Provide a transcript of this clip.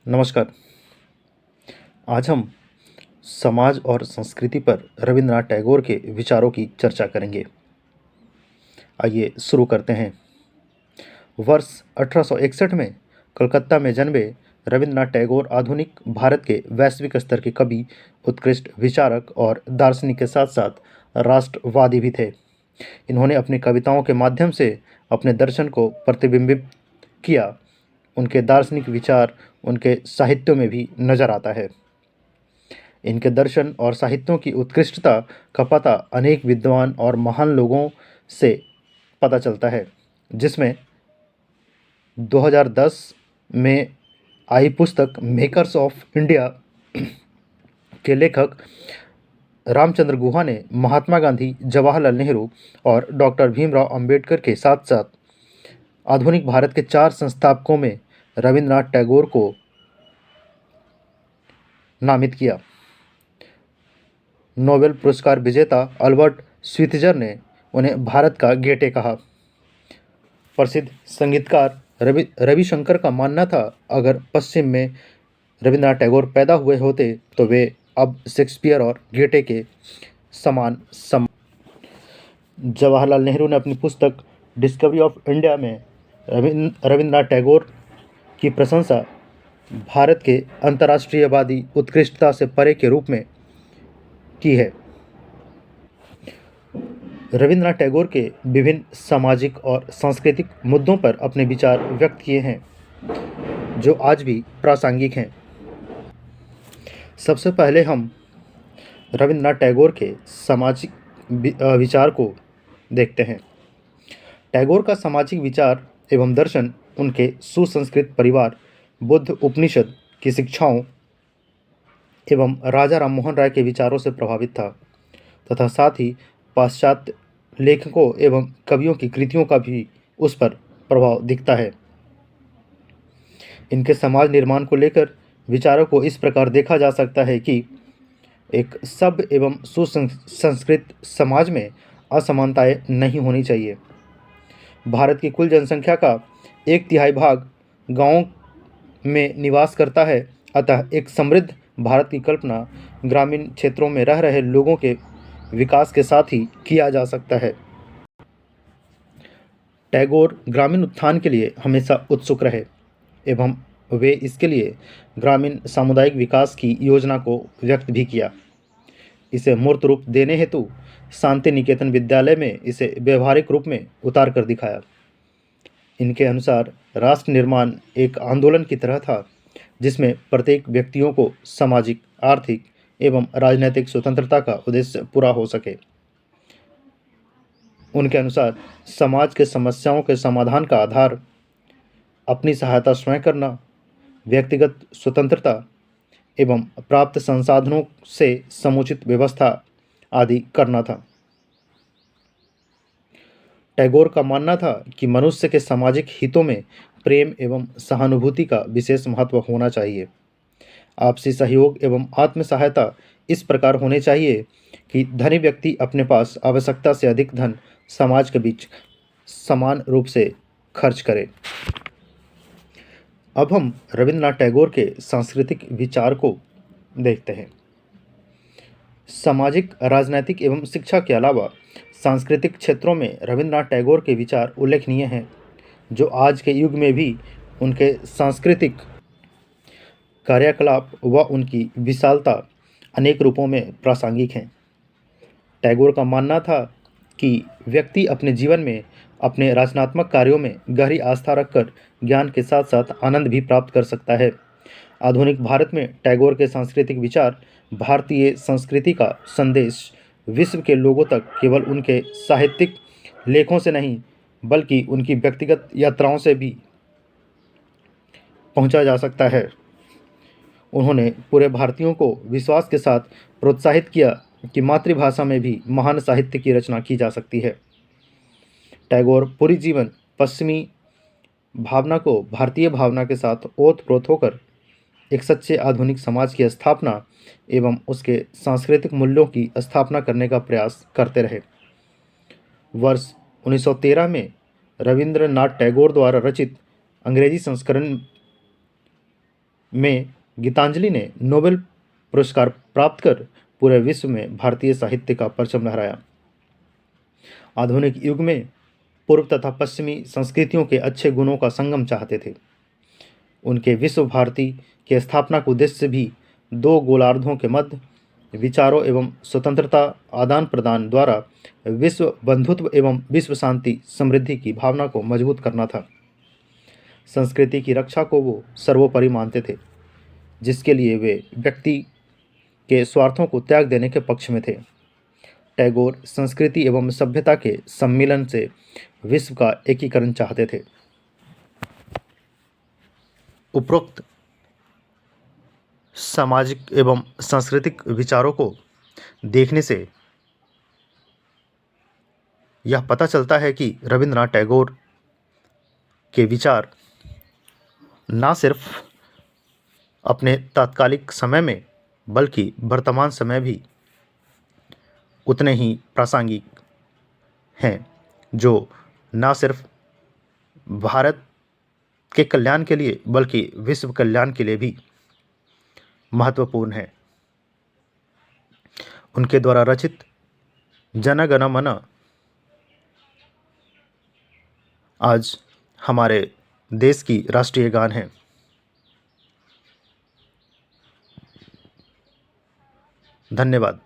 नमस्कार। आज हम समाज और संस्कृति पर रविंद्रनाथ टैगोर के विचारों की चर्चा करेंगे। आइए शुरू करते हैं। वर्ष 1861 में कलकत्ता में जन्मे रविंद्रनाथ टैगोर आधुनिक भारत के वैश्विक स्तर के कवि, उत्कृष्ट विचारक और दार्शनिक के साथ साथ राष्ट्रवादी भी थे। इन्होंने अपनी कविताओं के माध्यम से अपने दर्शन को प्रतिबिंबित किया। उनके दार्शनिक विचार उनके साहित्यों में भी नजर आता है। इनके दर्शन और साहित्यों की उत्कृष्टता का पता अनेक विद्वान और महान लोगों से पता चलता है, जिसमें 2010 में आई पुस्तक मेकर्स ऑफ इंडिया के लेखक रामचंद्र गुहा ने महात्मा गांधी, जवाहरलाल नेहरू और डॉक्टर भीमराव अंबेडकर के साथ साथ आधुनिक भारत के 4 संस्थापकों में रविंद्रनाथ टैगोर को नामित किया। नोबेल पुरस्कार विजेता अल्बर्ट श्वीत्जर ने उन्हें भारत का गेटे कहा। प्रसिद्ध संगीतकार रविशंकर का मानना था, अगर पश्चिम में रविंद्रनाथ टैगोर पैदा हुए होते तो वे अब शेक्सपियर और गेटे के समान जवाहरलाल नेहरू ने अपनी पुस्तक डिस्कवरी ऑफ इंडिया में रविंद्रनाथ टैगोर की प्रशंसा भारत के अंतर्राष्ट्रीयवादी उत्कृष्टता से परे के रूप में की है। रविंद्रनाथ टैगोर के विभिन्न सामाजिक और सांस्कृतिक मुद्दों पर अपने विचार व्यक्त किए हैं, जो आज भी प्रासंगिक हैं। सबसे पहले हम रविंद्रनाथ टैगोर के सामाजिक विचार को देखते हैं। टैगोर का सामाजिक विचार एवं दर्शन उनके सुसंस्कृत परिवार, बुद्ध उपनिषद की शिक्षाओं एवं राजा राममोहन राय के विचारों से प्रभावित था तथा साथ ही पाश्चात्य लेखकों एवं कवियों की कृतियों का भी उस पर प्रभाव दिखता है। इनके समाज निर्माण को लेकर विचारों को इस प्रकार देखा जा सकता है कि एक सभ्य एवं सुसंस्कृत समाज में असमानताएं नहीं होनी चाहिए। भारत की कुल जनसंख्या का 1/3 भाग गाँव में निवास करता है, अतः एक समृद्ध भारत की कल्पना ग्रामीण क्षेत्रों में रह रहे लोगों के विकास के साथ ही किया जा सकता है। टैगोर ग्रामीण उत्थान के लिए हमेशा उत्सुक रहे एवं वे इसके लिए ग्रामीण सामुदायिक विकास की योजना को व्यक्त भी किया। इसे मूर्त रूप देने हेतु शांति निकेतन विद्यालय में इसे व्यवहारिक रूप में उतार कर दिखाया। इनके अनुसार राष्ट्र निर्माण एक आंदोलन की तरह था, जिसमें प्रत्येक व्यक्तियों को सामाजिक, आर्थिक एवं राजनैतिक स्वतंत्रता का उद्देश्य पूरा हो सके। उनके अनुसार समाज के समस्याओं के समाधान का आधार अपनी सहायता स्वयं करना, व्यक्तिगत स्वतंत्रता एवं प्राप्त संसाधनों से समुचित व्यवस्था आदि करना था। टैगोर का मानना था कि मनुष्य के सामाजिक हितों में प्रेम एवं सहानुभूति का विशेष महत्व होना चाहिए। आपसी सहयोग एवं आत्म सहायता इस प्रकार होने चाहिए कि धनी व्यक्ति अपने पास आवश्यकता से अधिक धन समाज के बीच समान रूप से खर्च करे। अब हम रविंद्रनाथ टैगोर के सांस्कृतिक विचार को देखते हैं। सामाजिक, राजनैतिक एवं शिक्षा के अलावा सांस्कृतिक क्षेत्रों में रविंद्रनाथ टैगोर के विचार उल्लेखनीय हैं, जो आज के युग में भी उनके सांस्कृतिक कार्यकलाप व उनकी विशालता अनेक रूपों में प्रासंगिक हैं। टैगोर का मानना था कि व्यक्ति अपने जीवन में अपने रचनात्मक कार्यों में गहरी आस्था रखकर ज्ञान के साथ साथ आनंद भी प्राप्त कर सकता है। आधुनिक भारत में टैगोर के सांस्कृतिक विचार भारतीय संस्कृति का संदेश विश्व के लोगों तक केवल उनके साहित्यिक लेखों से नहीं, बल्कि उनकी व्यक्तिगत यात्राओं से भी पहुंचा जा सकता है। उन्होंने पूरे भारतीयों को विश्वास के साथ प्रोत्साहित किया कि मातृभाषा में भी महान साहित्य की रचना की जा सकती है। टैगोर पूरी जीवन पश्चिमी भावना को भारतीय भावना के साथ ओत-प्रोत होकर एक सच्चे आधुनिक समाज की स्थापना एवं उसके सांस्कृतिक मूल्यों की स्थापना करने का प्रयास करते रहे। वर्ष 1913 में रविंद्रनाथ टैगोर द्वारा रचित अंग्रेजी संस्करण में गीतांजलि ने नोबेल पुरस्कार प्राप्त कर पूरे विश्व में भारतीय साहित्य का परचम लहराया। आधुनिक युग में पूर्व तथा पश्चिमी संस्कृतियों के अच्छे गुणों का संगम चाहते थे। उनके विश्व भारती की स्थापना का उद्देश्य भी दो गोलार्धों के मध्य विचारों एवं स्वतंत्रता आदान प्रदान द्वारा विश्व बंधुत्व एवं विश्व शांति समृद्धि की भावना को मजबूत करना था। संस्कृति की रक्षा को वो सर्वोपरि मानते थे, जिसके लिए वे व्यक्ति के स्वार्थों को त्याग देने के पक्ष में थे। टैगोर संस्कृति एवं सभ्यता के सम्मिलन से विश्व का एकीकरण चाहते थे। उपरोक्त सामाजिक एवं सांस्कृतिक विचारों को देखने से यह पता चलता है कि रविंद्रनाथ टैगोर के विचार ना सिर्फ अपने तात्कालिक समय में बल्कि वर्तमान समय भी उतने ही प्रासंगिक हैं, जो ना सिर्फ भारत के कल्याण के लिए बल्कि विश्व कल्याण के लिए भी महत्वपूर्ण है। उनके द्वारा रचित जन गण मन आज हमारे देश की राष्ट्रीय गान है। धन्यवाद।